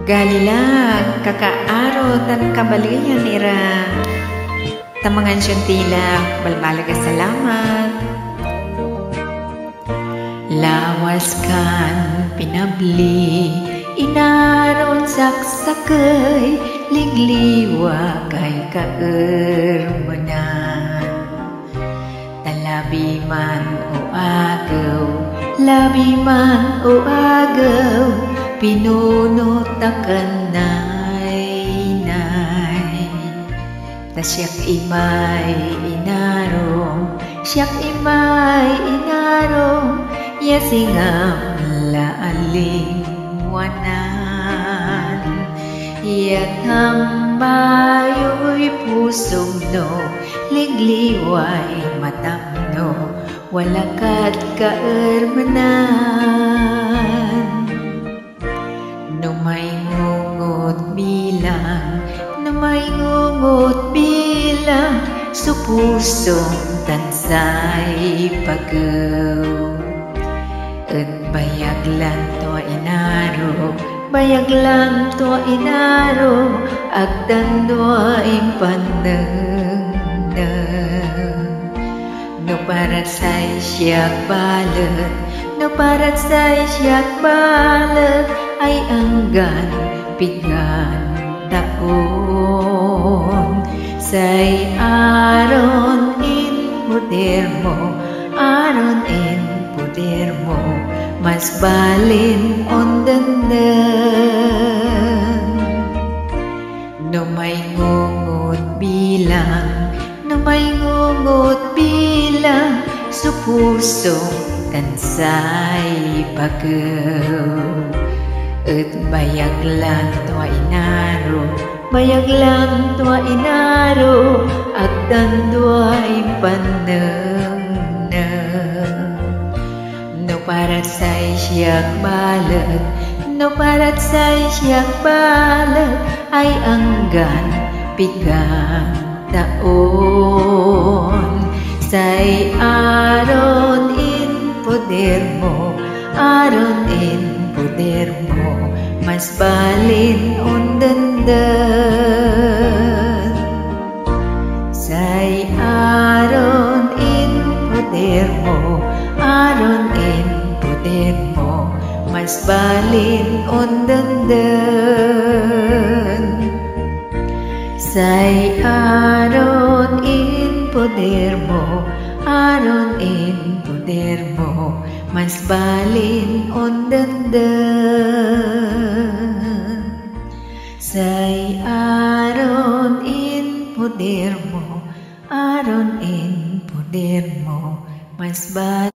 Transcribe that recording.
Galilag, kakaaro tan kabaligan ira. Tamangan siyang tilak, balbalaga salamat. Lawas kan pinabli, inaron saksakay, ligliwa kay kaermanan. Talabi man o agaw, labi man o agaw, pinunot akanay-nay. Tasyak imay inarong, siyak imay inarong, yasingam laalingwanan. Yatambayo'y pusong no, ligliway matamno, walakat kaermanan. Numay ngungot bilang, numay ngungot bilang, supusong tansay pagaw. At bayag lang to inaro, bayag lang to inaro, agdan doa impanang. No parat say siyak balat, no parat say siyak balat, ay anggan pigan taon. Say aron in puder mo, aron in puder mo, mas balin on dandan. No may ngungot bilang, no may ngungot bilang, supusong tansay pagaw. At bayag lang to inaro, bayag lang to inaro, agdan do'y panang. No parat say siyak balat, no parat say siyak balat, ay anggan pigang taon. Say aron in poder mo, aron in poder mo, mas balin on dandan. Say aron in poder mo, aron in poder mo, mas balin on dandan. Say aron in poder mo, aron in poder mo, mas balin on dandan. Say aron in poder mo, aron in poder mo, mas balin